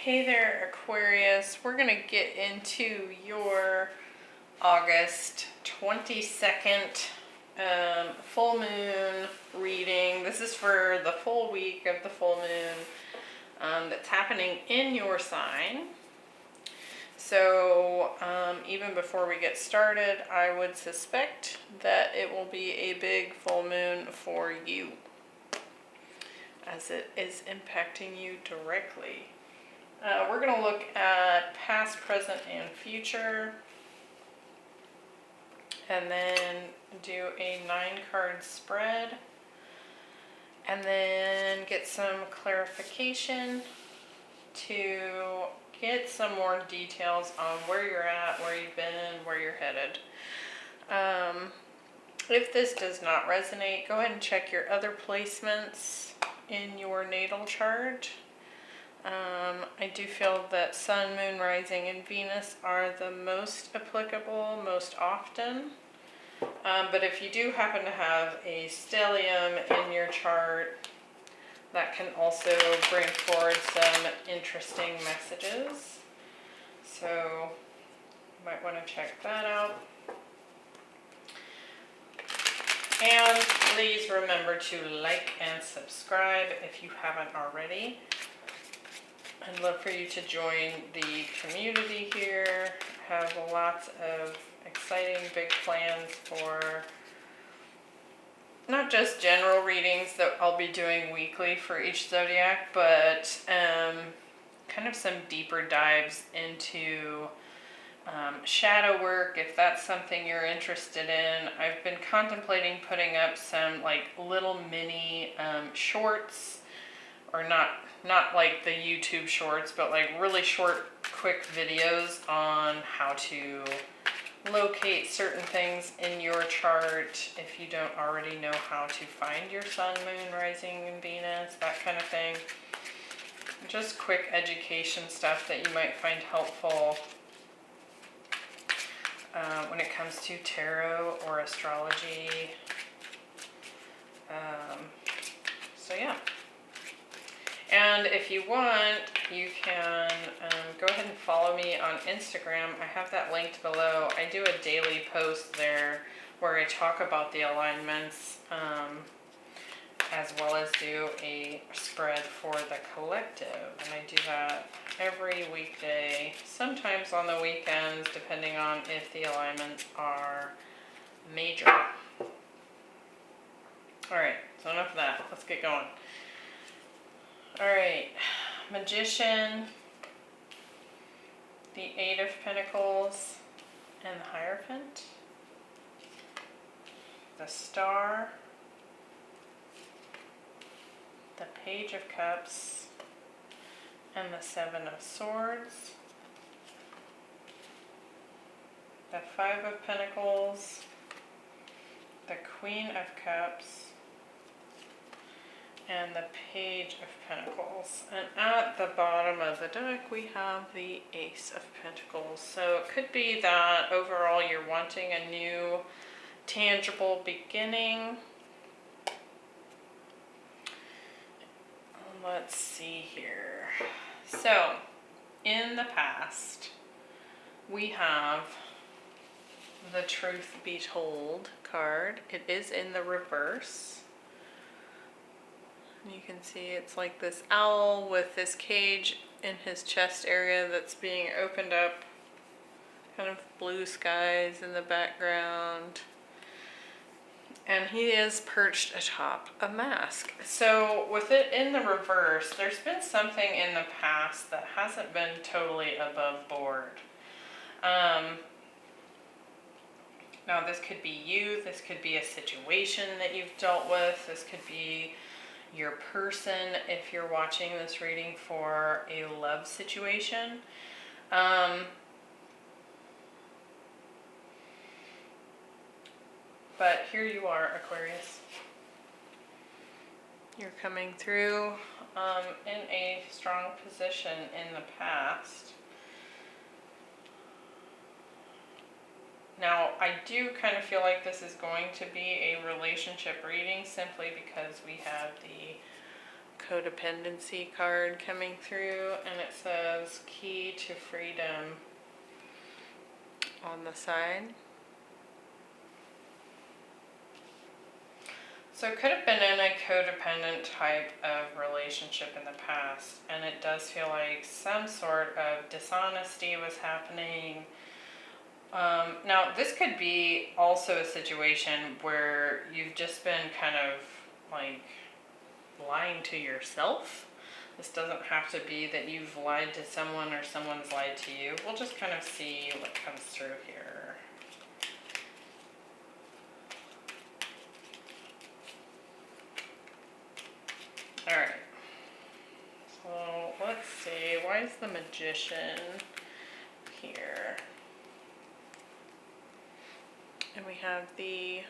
Hey there, Aquarius. We're going to get into your August 22nd full moon reading. This is for the full week of the full moon that's happening in your sign. So even before we get started, I would suspect that it will be a big full moon for you, as it is impacting you directly. We're going to look at past, present, and future, and then do a 9-card spread, and then get some clarification to get some more details on where you're at, where you've been, where you're headed. If this does not resonate, go ahead and check your other placements in your natal chart. I do feel that Sun, Moon, Rising, and Venus are the most applicable most often. But if you do happen to have a stellium in your chart, that can also bring forward some interesting messages. So you might want to check that out. And please remember to like and subscribe if you haven't already. I'd love for you to join the community here. Have lots of exciting big plans for not just general readings that I'll be doing weekly for each zodiac, but kind of some deeper dives into shadow work, if that's something you're interested in. I've been contemplating putting up some like little mini shorts, or not like the YouTube shorts, but like really short, quick videos on how to locate certain things in your chart if you don't already know how to find your Sun, Moon, Rising, and Venus, that kind of thing. Just quick education stuff that you might find helpful when it comes to tarot or astrology. So yeah. And if you want, you can go ahead and follow me on Instagram. I have that linked below. I do a daily post there where I talk about the alignments, as well as do a spread for the collective. And I do that every weekday, sometimes on the weekends, depending on if the alignments are major. Alright, so enough of that. Let's get going. Alright, Magician, the 8 of Pentacles, and the Hierophant, the Star, the Page of Cups, and the 7 of Swords, the 5 of Pentacles, the Queen of Cups, and the Page of Pentacles. And at the bottom of the deck we have the Ace of Pentacles. So it could be that overall you're wanting a new tangible beginning. Let's see here. So in the past we have the Truth Be Told card. It is in the reverse. You can see it's like this owl with this cage in his chest area that's being opened up. Kind of blue skies in the background. And he is perched atop a mask. So with it in the reverse, there's been something in the past that hasn't been totally above board. Now this could be you, this could be a situation that you've dealt with, this could be your person if you're watching this reading for a love situation. But here you are, Aquarius. You're coming through in a strong position in the past. Now, I do kind of feel like this is going to be a relationship reading simply because we have the Codependency card coming through, and it says Key to Freedom on the side. So it could have been in a codependent type of relationship in the past, and it does feel like some sort of dishonesty was happening. Now, this could be also a situation where you've just been kind of like lying to yourself. This doesn't have to be that you've lied to someone or someone's lied to you. We'll just kind of see what comes through here. Alright. So let's see. Why is the Magician here? And we have the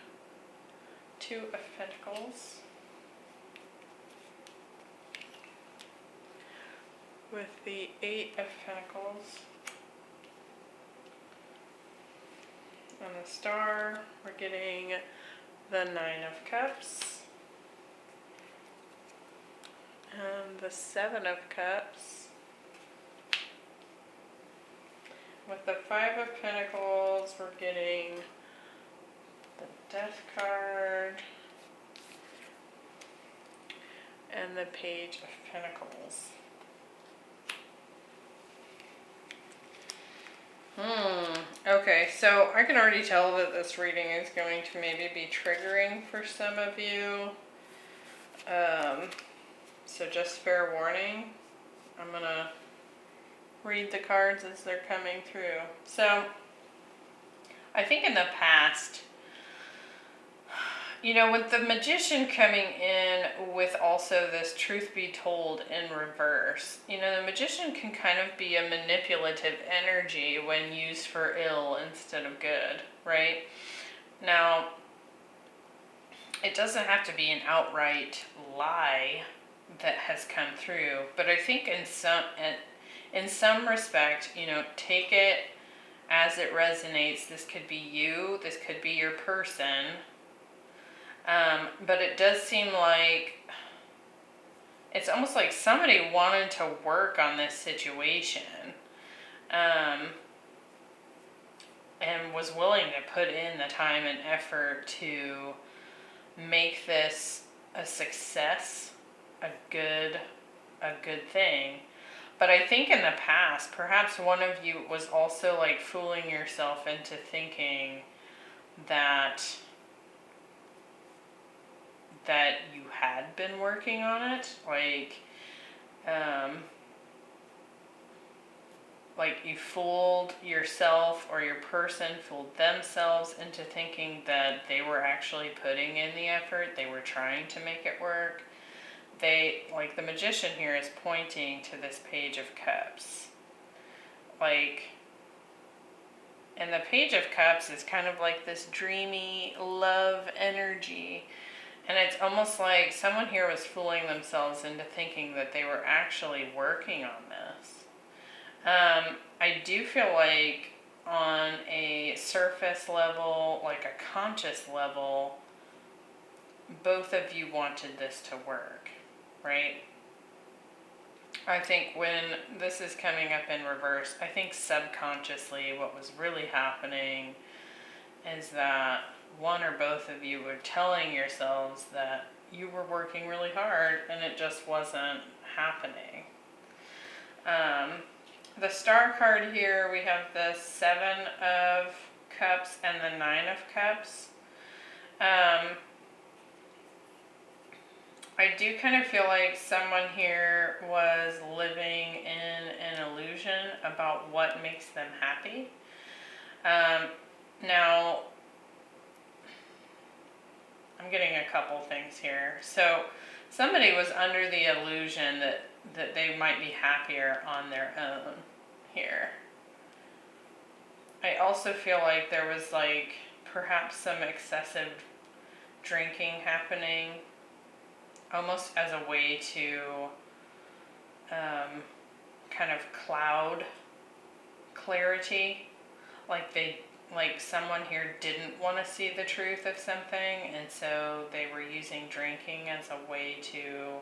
Two of Pentacles with the Eight of Pentacles. On the Star, we're getting the Nine of Cups and the Seven of Cups. With the Five of Pentacles, we're getting the Death card and the Page of Pentacles. Okay, so I can already tell that this reading is going to maybe be triggering for some of you. So just fair warning. I'm gonna read the cards as they're coming through. So I think in the past, you know, with the Magician coming in with also this truth be told in reverse, you know, the Magician can kind of be a manipulative energy when used for ill instead of good, right? Now, it doesn't have to be an outright lie that has come through, but I think in some respect, you know, take it as it resonates. This could be you, this could be your person. But it does seem like it's almost like somebody wanted to work on this situation, and was willing to put in the time and effort to make this a success, a good thing. But I think in the past, perhaps one of you was also like fooling yourself into thinking that you had been working on it, like you fooled yourself, or your person fooled themselves into thinking that they were actually putting in the effort, they were trying to make it work. Like the Magician here is pointing to this Page of Cups. And the Page of Cups is kind of like this dreamy love energy. And it's almost like someone here was fooling themselves into thinking that they were actually working on this. I do feel like on a surface level, like a conscious level, both of you wanted this to work, right? I think when this is coming up in reverse, I think subconsciously what was really happening is that one or both of you were telling yourselves that you were working really hard and it just wasn't happening. The Star card here, we have the Seven of Cups and the Nine of Cups. I do kind of feel like someone here was living in an illusion about what makes them happy. Now, I'm getting a couple things here. So somebody was under the illusion that they might be happier on their own here. I also feel like there was like perhaps some excessive drinking happening, almost as a way to kind of cloud clarity. Like someone here didn't want to see the truth of something, and so they were using drinking as a way to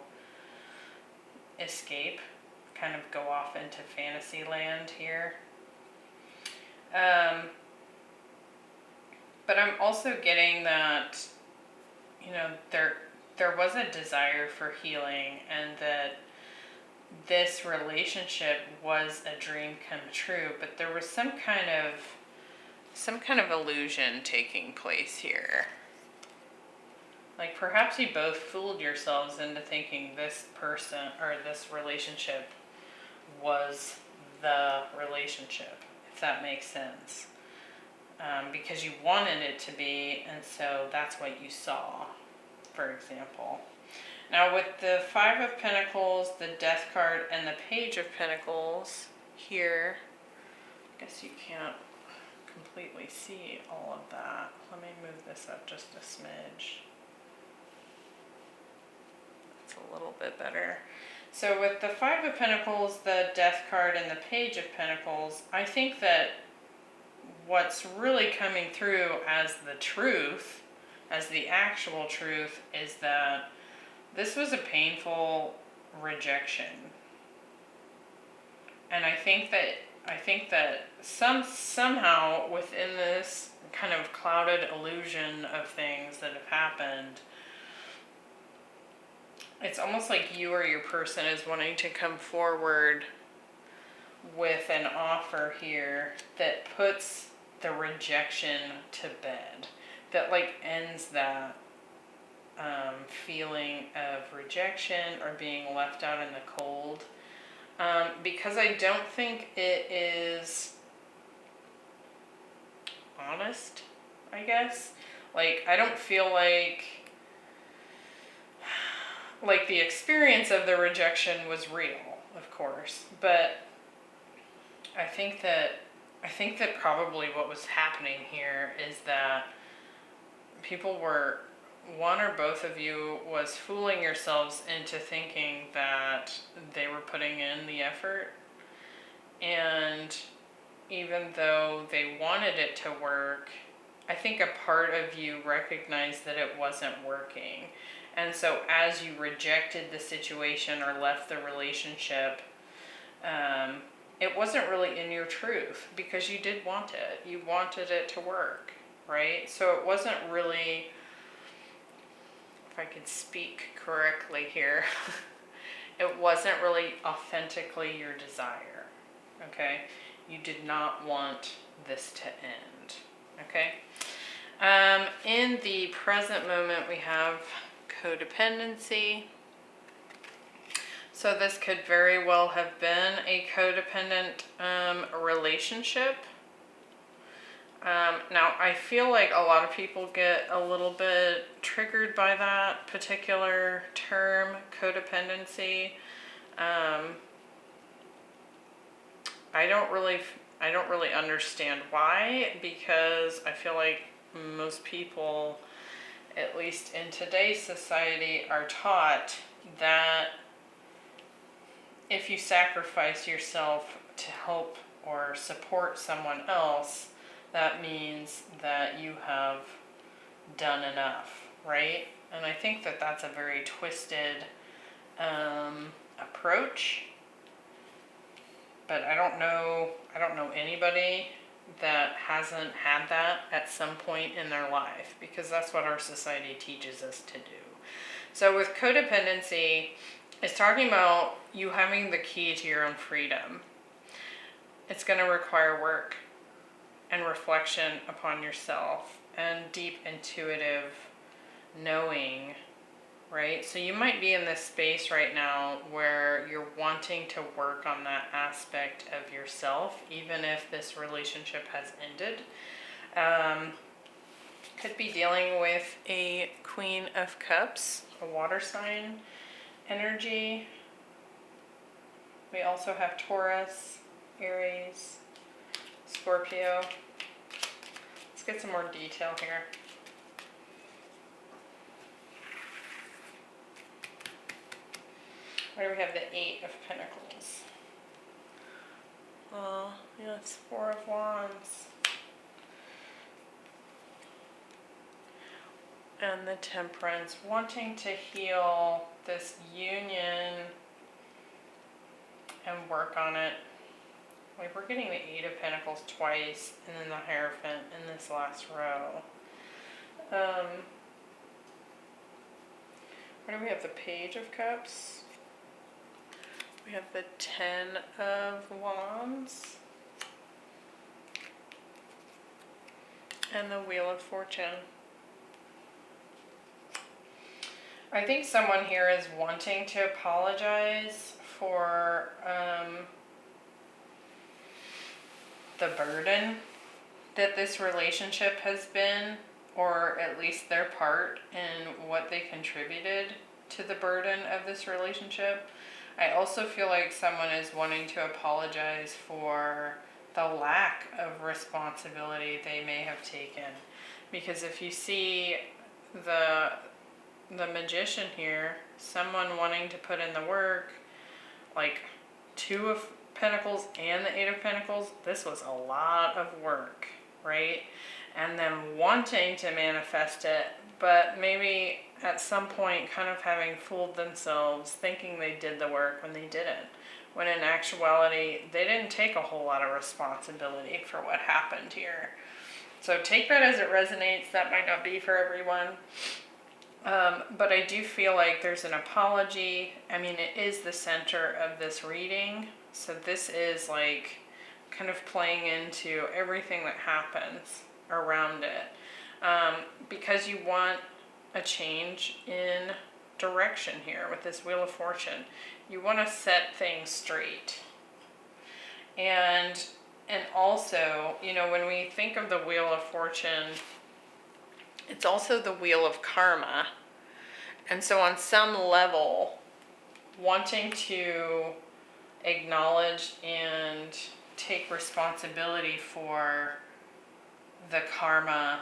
escape, kind of go off into fantasy land here. But I'm also getting that, you know, there was a desire for healing, and that this relationship was a dream come true, but there was some kind of illusion taking place here. Like perhaps you both fooled yourselves into thinking this person or this relationship was the relationship, if that makes sense. Because you wanted it to be, and so that's what you saw, for example. Now with the Five of Pentacles, the Death card, and the Page of Pentacles here, I guess you can't completely see all of that. Let me move this up just a smidge. It's a little bit better. So with the Five of Pentacles, the Death card, and the Page of Pentacles, I think that what's really coming through as the truth, as the actual truth, is that this was a painful rejection. And I think that somehow within this kind of clouded illusion of things that have happened, it's almost like you or your person is wanting to come forward with an offer here that puts the rejection to bed, that like ends that feeling of rejection or being left out in the cold. Because I don't think it is honest, I guess. Like, I don't feel like the experience of the rejection was real, of course, but I think that probably what was happening here is that people were, one or both of you was fooling yourselves into thinking that they were putting in the effort, and even though they wanted it to work, I think a part of you recognized that it wasn't working. And so as you rejected the situation or left the relationship, it wasn't really in your truth, because you did want it. You wanted it to work, right? So it wasn't really, if I could speak correctly here, it wasn't really authentically your desire, okay? You did not want this to end, okay? In the present moment, we have codependency. So this could very well have been a codependent relationship. Now, I feel like a lot of people get a little bit triggered by that particular term, codependency. I don't really understand why, because I feel like most people, at least in today's society, are taught that if you sacrifice yourself to help or support someone else, that means that you have done enough, right? And I think that that's a very twisted approach. But I don't know anybody that hasn't had that at some point in their life, because that's what our society teaches us to do. So with codependency, it's talking about you having the key to your own freedom. It's going to require work and reflection upon yourself and deep intuitive knowing, right? So you might be in this space right now where you're wanting to work on that aspect of yourself, even if this relationship has ended. Could be dealing with a Queen of Cups, a water sign energy. We also have Taurus, Aries, Scorpio. Let's get some more detail here. Where do we have the Eight of Pentacles? Oh, yeah, it's Four of Wands. And the Temperance, wanting to heal this union and work on it. Like, we're getting the Eight of Pentacles twice, and then the Hierophant in this last row. Where do we have the Page of Cups? We have the Ten of Wands. And the Wheel of Fortune. I think someone here is wanting to apologize for the burden that this relationship has been, or at least their part in what they contributed to the burden of this relationship. I also feel like someone is wanting to apologize for the lack of responsibility they may have taken. Because if you see the Magician here, someone wanting to put in the work, like Two of Pentacles and the Eight of Pentacles, this was a lot of work, right? And them wanting to manifest it, but maybe at some point kind of having fooled themselves, thinking they did the work when they didn't. When in actuality, they didn't take a whole lot of responsibility for what happened here. So take that as it resonates. That might not be for everyone. But I do feel like there's an apology. I mean, it is the center of this reading. So this is like kind of playing into everything that happens around it. Because you want a change in direction here with this Wheel of Fortune. You want to set things straight. And also, you know, when we think of the Wheel of Fortune, it's also the wheel of karma. And so on some level, wanting to acknowledge and take responsibility for the karma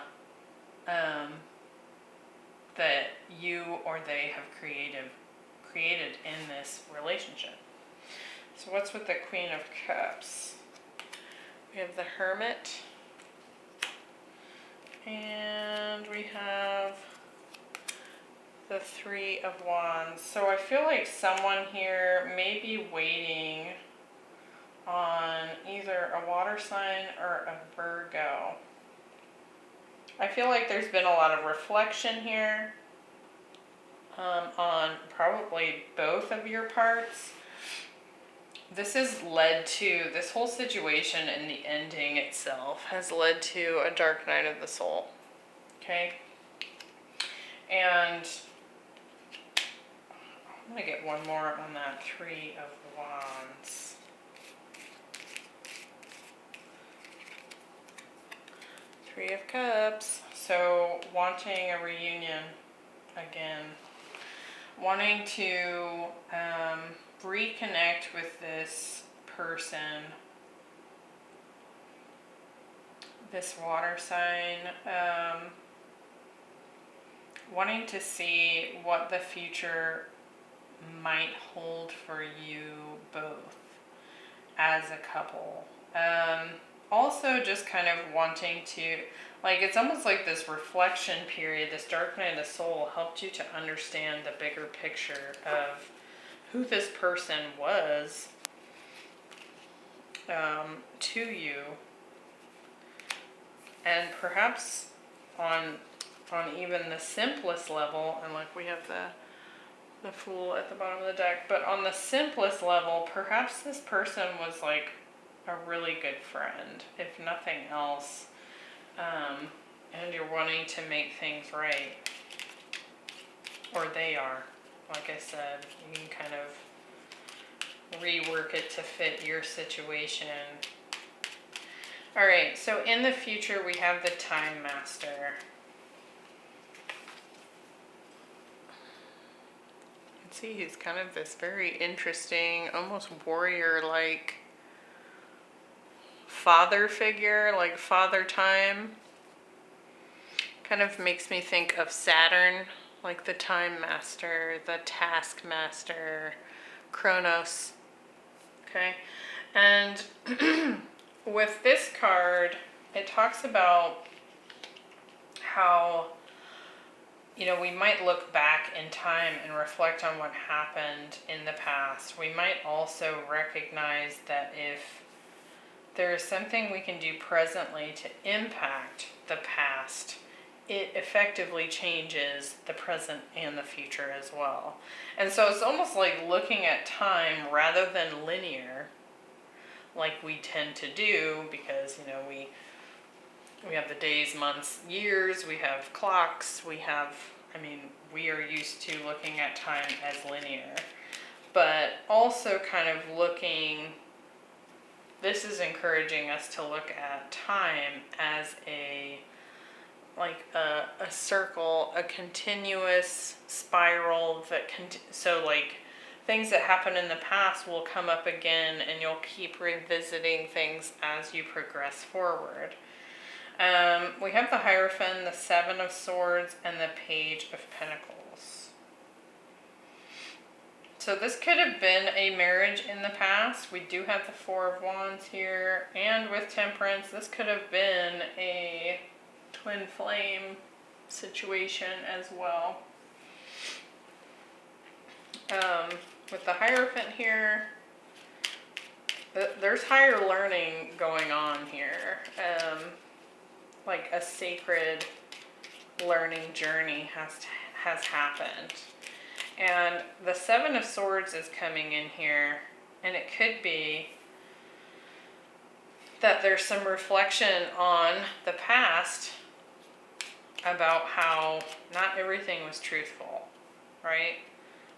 that you or they have created in this relationship. So what's with the Queen of Cups? We have the Hermit. And we have the Three of Wands. So I feel like someone here may be waiting on either a water sign or a Virgo. I feel like there's been a lot of reflection here on probably both of your parts. This has led to, this whole situation and the ending itself has led to a dark night of the soul. Okay? And I'm going to get one more on that Three of Wands. Three of Cups. So wanting a reunion again. Wanting to reconnect with this person, this water sign, wanting to see what the future might hold for you both as a couple. Also just kind of wanting to, like, it's almost like this reflection period, this dark night of the soul helped you to understand the bigger picture of who this person was to you, and perhaps on even the simplest level, and like we have the Fool at the bottom of the deck, but on the simplest level, perhaps this person was like a really good friend, if nothing else, and you're wanting to make things right, or they are. Like I said, you can kind of rework it to fit your situation. All right, so in the future, we have the Time Master. You can see he's kind of this very interesting, almost warrior-like father figure, like Father Time. Kind of makes me think of Saturn, like the Time Master, the Taskmaster, Kronos. Okay, and with this card, it talks about how we might look back in time and reflect on what happened in the past. We might also recognize that if there is something we can do presently to impact the past, it effectively changes the present and the future as well. And so it's almost like looking at time rather than linear, like we tend to do, because we have the days, months, years, we have clocks, we are used to looking at time as linear. But also kind of this is encouraging us to look at time as a circle, a continuous spiral so like things that happened in the past will come up again, and you'll keep revisiting things as you progress forward. We have the Hierophant, the Seven of Swords, and the Page of Pentacles. So this could have been a marriage in the past. We do have the Four of Wands here, and with Temperance, this could have been a twin flame situation as well. With the Hierophant here, there's higher learning going on here. Like a sacred learning journey has happened. And the Seven of Swords is coming in here, and it could be that there's some reflection on the past about how not everything was truthful, right?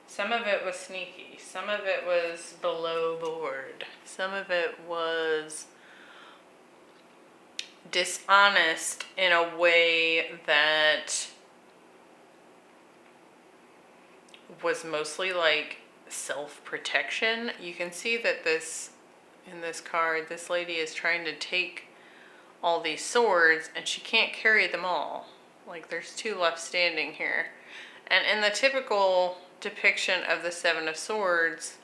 Some of it was sneaky. Some of it was below board. Some of it was dishonest in a way that was mostly like self-protection. You can see that in this card, this lady is trying to take all these swords, and she can't carry them all. Like, there's two left standing here. And in the typical depiction of the Seven of Swords,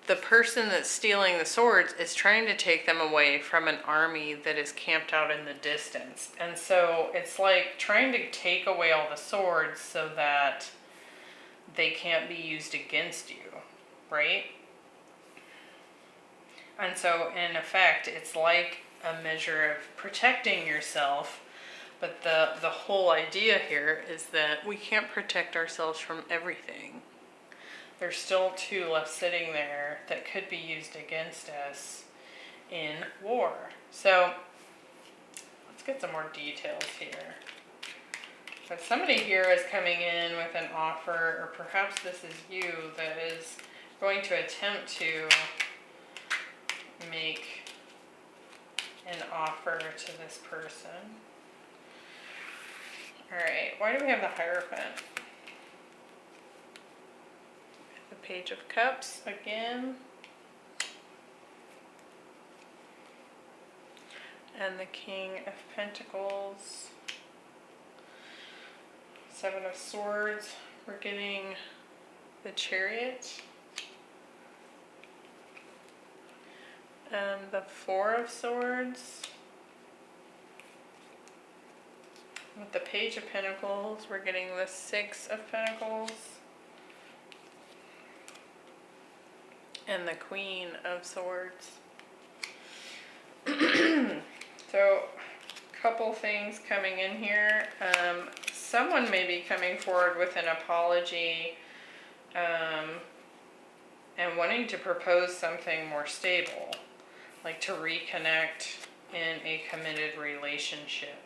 the person that's stealing the swords is trying to take them away from an army that is camped out in the distance. And so it's like trying to take away all the swords so that they can't be used against you, right? And so in effect, it's like a measure of protecting yourself. But the whole idea here is that we can't protect ourselves from everything. There's still two left sitting there that could be used against us in war. So let's get some more details here. But somebody here is coming in with an offer, or perhaps this is you, that is going to attempt to make an offer to this person. Alright, why do we have the Hierophant? The Page of Cups again. And the King of Pentacles. Seven of Swords. We're getting the Chariot. And the Four of Swords. With the Page of Pentacles, we're getting the Six of Pentacles. And the Queen of Swords. So, couple things coming in here. Someone may be coming forward with an apology and wanting to propose something more stable, like to reconnect in a committed relationship.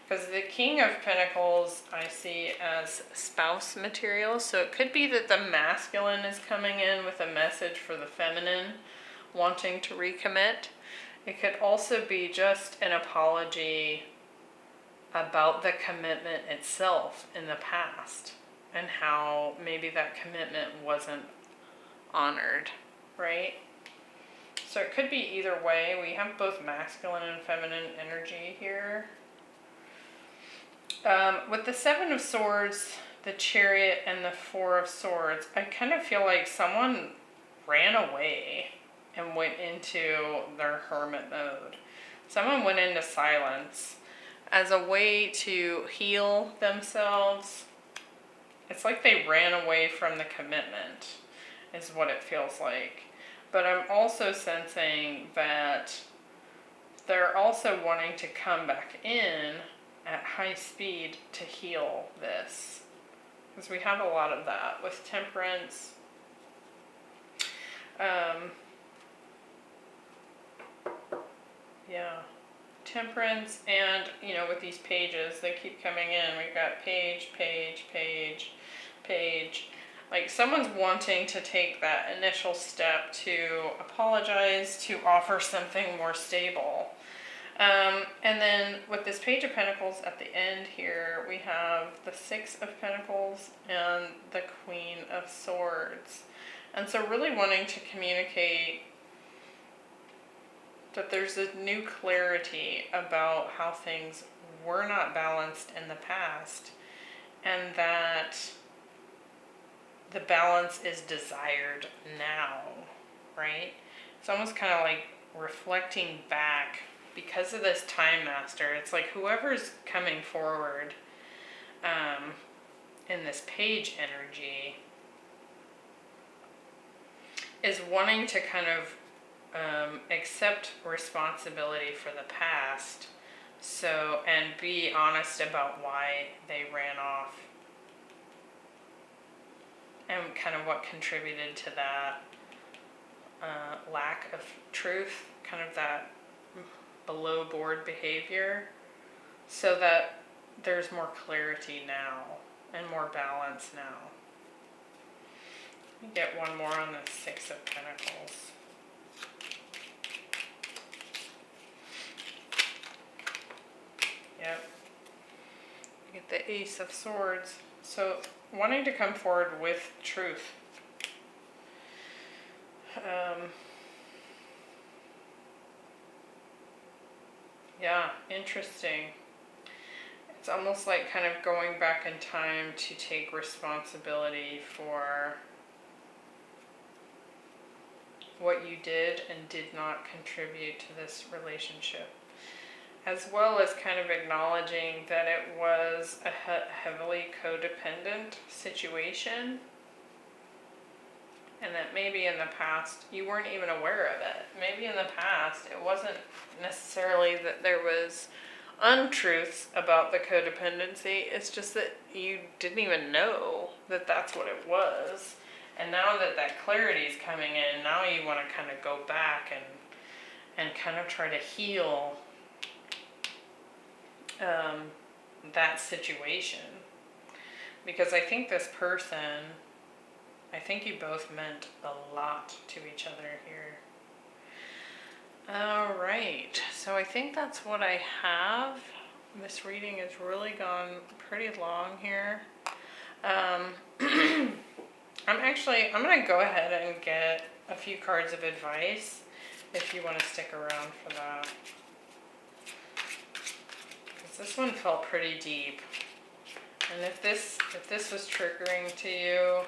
Because the King of Pentacles I see as spouse material, so it could be that the masculine is coming in with a message for the feminine wanting to recommit. It could also be just an apology about the commitment itself in the past and how maybe that commitment wasn't honored, right? So it could be either way. We have both masculine and feminine energy here. With the Seven of Swords, the Chariot, and the Four of Swords, I kind of feel like someone ran away and went into their hermit mode. Someone went into silence. as a way to heal themselves. It's like they ran away from the commitment, is what it feels like. But I'm also sensing that they're also wanting to come back in at high speed to heal this. Because we have a lot of that with Temperance. Yeah. Temperance, and with these pages, they keep coming in. We've got page, page, page, page. Like someone's wanting to take that initial step to apologize, to offer something more stable. And then with this Page of Pentacles at the end here, we have the Six of Pentacles and the Queen of Swords. And so really wanting to communicate that there's a new clarity about how things were not balanced in the past, and that the balance is desired now, right? It's almost kind of like reflecting back because of this Time Master. It's like whoever's coming forward in this page energy is wanting to kind of accept responsibility for the past, and be honest about why they ran off and kind of what contributed to that lack of truth, kind of that below board behavior, so that there's more clarity now and more balance now. Let me get one more on the Six of Pentacles. Yep. You get the Ace of Swords. So wanting to come forward with truth. Yeah, interesting. It's almost like kind of going back in time to take responsibility for what you did and did not contribute to this relationship, as well as kind of acknowledging that it was a heavily codependent situation, and that maybe in the past you weren't even aware of it. Maybe in the past it wasn't necessarily that there was untruths about the codependency, it's just that you didn't even know that that's what it was. And now that that clarity is coming in, now you want to kind of go back and kind of try to heal that situation. Because I think this person, I think you both meant a lot to each other here. Alright, so I think that's what I have. This reading has really gone pretty long here. I'm going to go ahead and get a few cards of advice if you want to stick around for that. Because this one felt pretty deep. And if this was triggering to you,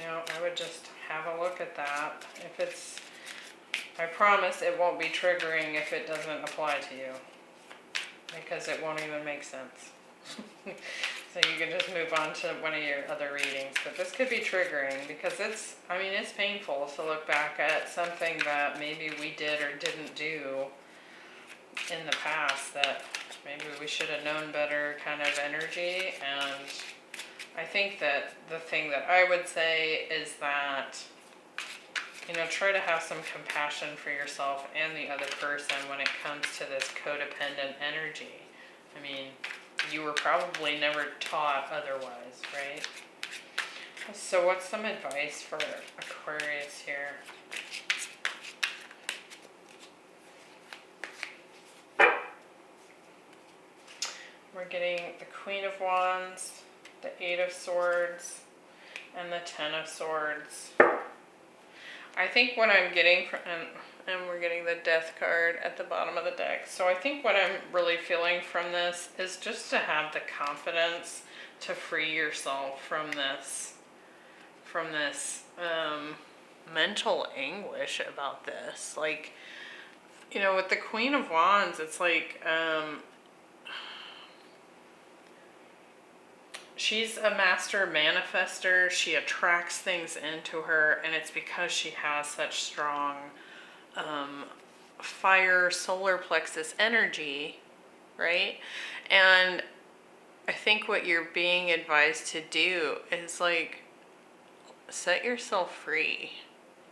I would just have a look at that. I promise it won't be triggering if it doesn't apply to you, because it won't even make sense. So you can just move on to one of your other readings. But this could be triggering because it's painful to look back at something that maybe we did or didn't do in the past that maybe we should have known better kind of energy. And I think that the thing that I would say is that, try to have some compassion for yourself and the other person when it comes to this codependent energy. I mean, you were probably never taught otherwise, right? So what's some advice for Aquarius here? We're getting the Queen of Wands, the Eight of Swords, and the Ten of Swords. I think what I'm getting from, and we're getting the Death card at the bottom of the deck. So I think what I'm really feeling from this is just to have the confidence to free yourself from this mental anguish about this. Like, You know, with the Queen of Wands, it's like, she's a master manifester. She attracts things into her, and it's because she has such strong fire solar plexus energy, right? And I think what you're being advised to do is like set yourself free.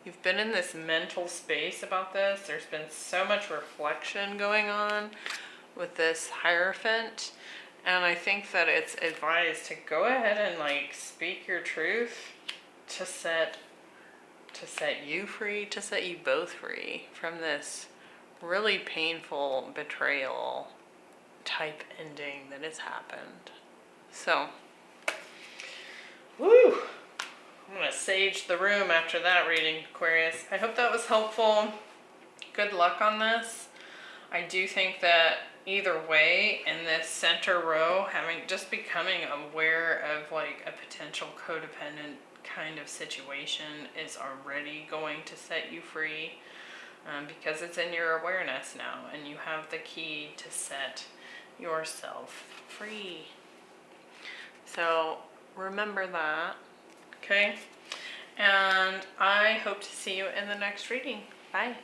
You've been in this mental space about this. There's been so much reflection going on with this Hierophant. And I think that it's advised to go ahead and like speak your truth to set you free, to set you both free from this really painful betrayal type ending that has happened. So, woo! I'm going to sage the room after that reading, Aquarius. I hope that was helpful. Good luck on this. I do think that either way, in this center row, becoming aware of like a potential codependent kind of situation is already going to set you free, because it's in your awareness now, and you have the key to set yourself free. So remember that, okay? And I hope to see you in the next reading. Bye.